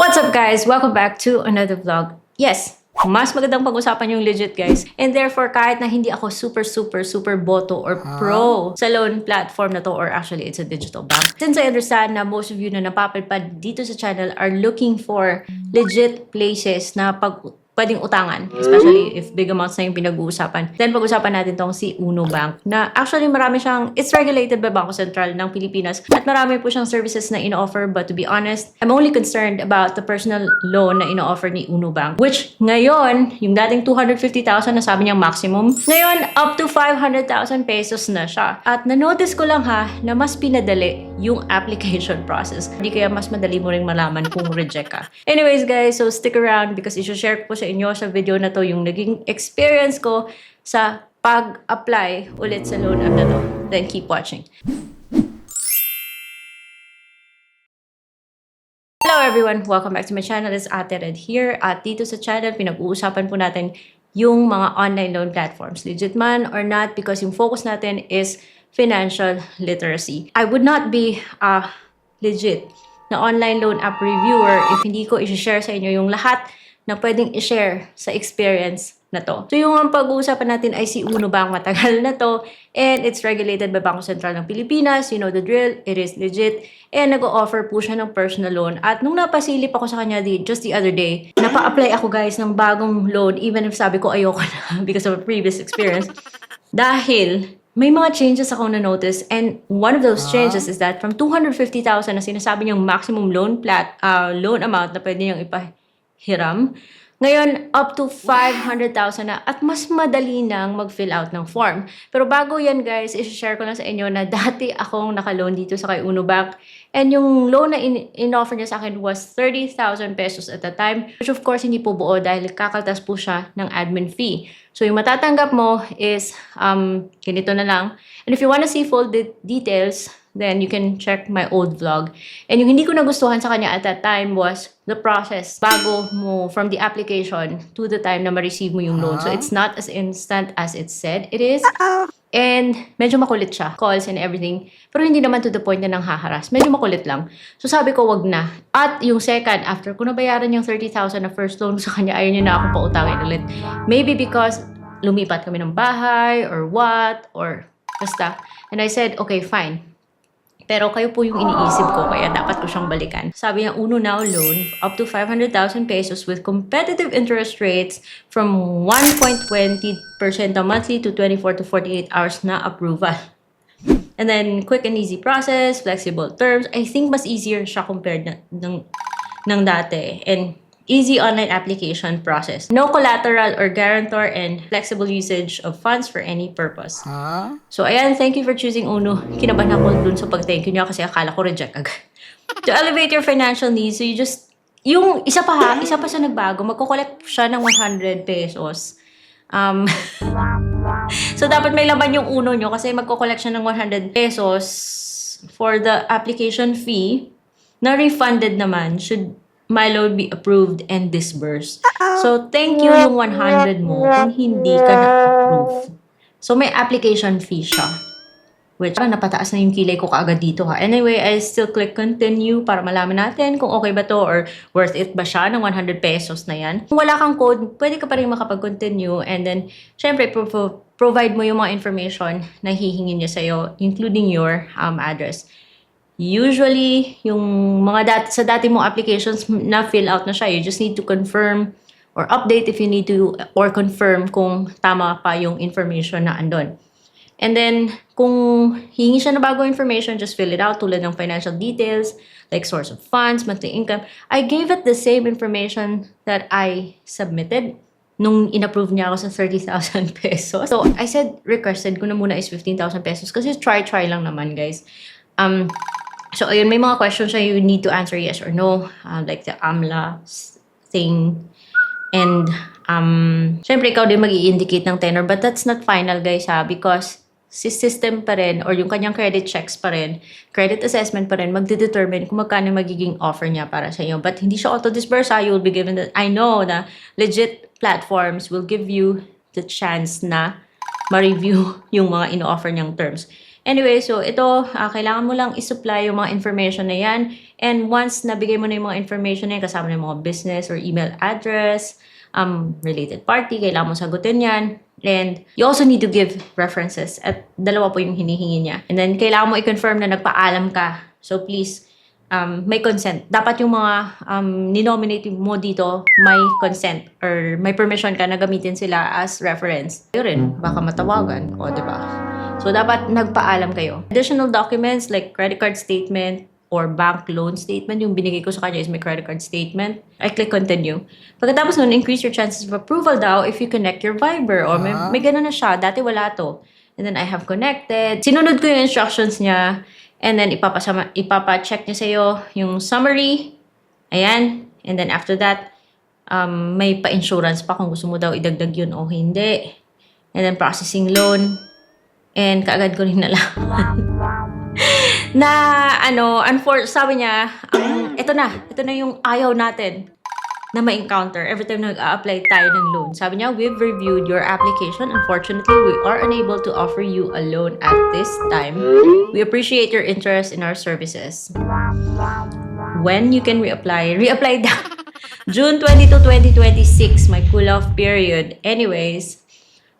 What's up guys? Welcome back to another vlog. Yes, mas magandang pag-usapan yung legit guys. And therefore, kahit na hindi ako super boto or pro sa loan platform na to, or actually it's a digital bank. Since I understand na most of you na napapalpad dito sa channel are looking for legit places na pwedeng utangan, especially if big amounts na yung pinag-uusapan. Then pag-usapan natin tong si Uno Bank na actually marami siyang, it's regulated by Bangko Sentral ng Pilipinas at marami po siyang services na ino-offer, but to be honest, I'm only concerned about the personal loan na ino-offer ni Uno Bank, which ngayon, yung dating 250,000 na sabi niyang maximum, ngayon up to 500,000 pesos na siya. At na-notice ko lang ha, na mas pinadali yung application process. Hindi kaya mas madali mo ring malaman kung reject ka. Anyways guys, so stick around because i-share ko sa inyo sa video na to yung naging experience ko sa pag-apply ulit sa loan app na to. Then keep watching. Hello everyone! Welcome back to my channel. It's Ate Red here. At dito sa channel, pinag-uusapan po natin yung mga online loan platforms. Legit man or not, because yung focus natin is financial literacy. I would not be a legit na online loan app reviewer if hindi ko i-share sa inyo yung lahat na pwedeng i-share sa experience na to. So yung ang pag-uusapan natin ay si Uno Bank. Matagal na to and it's regulated by Bangko Sentral ng Pilipinas. You know the drill. It is legit. And nag-o-offer po siya ng personal loan. At nung napasilip ako sa kanya just the other day, napa-apply ako guys ng bagong loan even if sabi ko ayoko na because of a previous experience. Dahil may mga changes akong na-notice, and one of those changes is that from 250,000 na sinasabi niyang maximum loan amount na pwede niyang ipahiram, ngayon, up to 500,000 na at mas madali nang mag-fill out ng form. Pero bago yan guys, i-share ko lang sa inyo na dati akong naka-loan dito sa kay Uno Bank. And yung loan na in-offer niya sa akin was 30,000 pesos at the time. Which of course, hindi po buo dahil kakaltas po siya ng admin fee. So yung matatanggap mo is ganito na lang. And if you wanna see full details, then you can check my old vlog. And yung hindi ko nagustuhan sa kanya at that time was the process bago mo from the application to the time na ma-receive mo yung loan. So it's not as instant as it said it is. And medyo makulit siya. Calls and everything. Pero hindi naman to the point na nang haharas. Medyo makulit lang. So sabi ko, wag na. At yung second, after ko nabayaran yung 30,000 na first loan sa kanya, ayaw niya na ako pautangin ulit. Maybe because lumipat kami ng bahay or what, or basta. And I said, okay, fine. Pero kayo po yung iniisip ko, kaya dapat ko siyang balikan. Sabi niya, Uno Now loan up to 500,000 pesos with competitive interest rates from 1.20% a monthly to 24 to 48 hours na approval. And then, quick and easy process, flexible terms. I think mas easier siya compared ng dati. And easy online application process. No collateral or guarantor and flexible usage of funds for any purpose. So, ayan, thank you for choosing Uno. Kinabahan ako dun sa pag-thank you niya kasi akala ko reject agad. To elevate your financial needs, so you just, yung isa pa sa nagbago, magko-collect siya ng 100 pesos. So, dapat may laman yung Uno nyo kasi magko-collect siya ng 100 pesos for the application fee na refunded naman should my loan be approved and disbursed. So, thank you yung 100 mo kung hindi ka na-approve. So, may application fee siya. Which, napataas na yung kilay ko kaagad dito ha. Anyway, I still click continue para malaman natin kung okay ba to or worth it ba siya ng 100 pesos na yan. Kung wala kang code, pwede ka pa rin makapag-continue and then, syempre, provide mo yung mga information na hihingin niya sa'yo, including your address. Usually, yung mga sa dati mong applications na fill out na siya, you just need to confirm or update if you need to or confirm kung tama pa yung information na andon. And then, kung hingi siya na bago information, just fill it out tulad ng financial details, like source of funds, monthly income. I gave it the same information that I submitted nung in-approve niya ako sa 30,000 pesos. So, I said, requested ko na muna is 15,000 pesos kasi try lang naman, guys. So, ayun, may mga questions siya you need to answer yes or no. Like the AMLA thing. And, syempre, ikaw din mag-i-indicate ng tenor. But that's not final, guys, ha? Because si system pa rin or yung kanyang credit checks pa rin, credit assessment pa rin, magdedetermine kung magkano magiging offer niya para sa iyo. But hindi siya auto-disburse, ha? You will be given that. I know na legit platforms will give you the chance na ma-review yung mga ino-offer niyang terms. Anyway, so ito, kailangan mo lang isupply yung mga information na yan. And once nabigay mo na yung mga information na yan, kasama na yung mga business or email address, related party, kailangan mo sagutin yan. And you also need to give references. At dalawa po yung hinihingi niya. And then, kailangan mo i-confirm na nagpaalam ka. So, please, may consent. Dapat yung mga ninominate mo dito, may consent or may permission ka na gamitin sila as reference. Yun rin, baka matawagan. O, diba? So, dapat nagpaalam kayo. Additional documents like credit card statement or bank loan statement. Yung binigay ko sa kanya is my credit card statement. I click continue. Pagkatapos nun, increase your chances of approval daw if you connect your Viber. Or may ganun na siya. Dati wala to. And then I have connected. Sinunod ko yung instructions niya. And then ipapa-check niya sa'yo yung summary. Ayan. And then after that, may pa-insurance pa kung gusto mo daw idagdag yun o hindi. And then processing loan. And kaagad ko rin nalaman na sabi niya, ito na yung ayaw natin na ma-encounter every time nag-a-apply tayo ng loan. Sabi niya, we've reviewed your application. Unfortunately, we are unable to offer you a loan at this time. We appreciate your interest in our services. When you can reapply daw. June 22, 2026, my cool-off period. Anyways,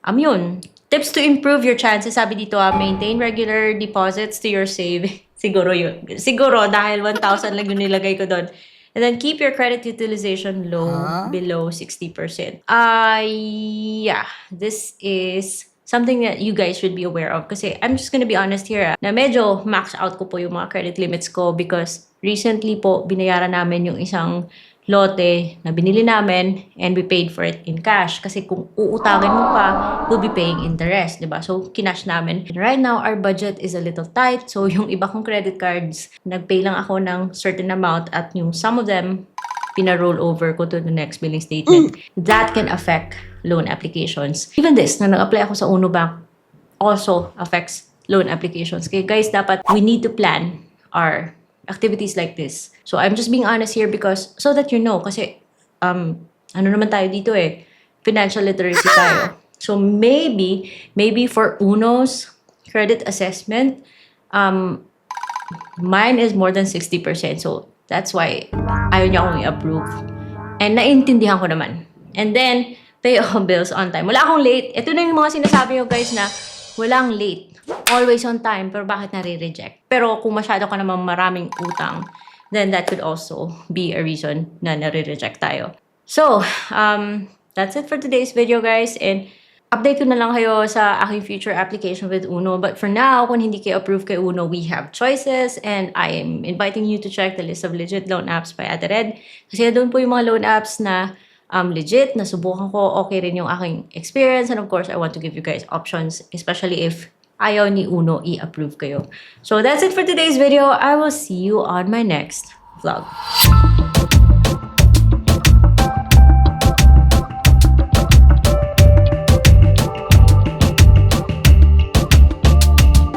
yun. Tips to improve your chances, sabi dito, maintain regular deposits to your savings. Siguro yun. Siguro dahil 1,000 lang yung nilagay ko doon. And then keep your credit utilization low, below 60%. Yeah, this is something that you guys should be aware of. Kasi I'm just gonna be honest here, na medyo max out ko po yung mga credit limits ko because recently po, binayaran namin yung isang lote na binili namin and we paid for it in cash. Kasi kung uutangin mo pa, we'll be paying interest, diba? So, kinash namin. And right now, our budget is a little tight. So, yung iba kong credit cards, nagpay lang ako ng certain amount at yung some of them, pina-roll over ko to the next billing statement. That can affect loan applications. Even this, na nag-apply ako sa Uno Bank, also affects loan applications. Kaya guys, dapat we need to plan our activities like this. So, I'm just being honest here because, so that you know, kasi, ano naman tayo dito financial literacy tayo. So, maybe for Uno's credit assessment, mine is more than 60%. So, that's why ayaw niya akong i-approve. And naiintindihan ko naman. And then, pay all bills on time. Wala akong late. Ito na yung mga sinasabi ko guys na walang late. Always on time, pero bakit nare-reject? Pero kung masyado ka naman maraming utang, then that could also be a reason na nare-reject tayo. So, that's it for today's video guys. And update ko na lang kayo sa aking future application with Uno. But for now, kung hindi kayo approve kay Uno, we have choices. And I am inviting you to check the list of legit loan apps by Ate Red. Kasi doon po yung mga loan apps na legit, nasubukan ko, okay rin yung aking experience. And of course, I want to give you guys options, especially if ayaw ni Uno i-approve kayo. So that's it for today's video. I will see you on my next vlog.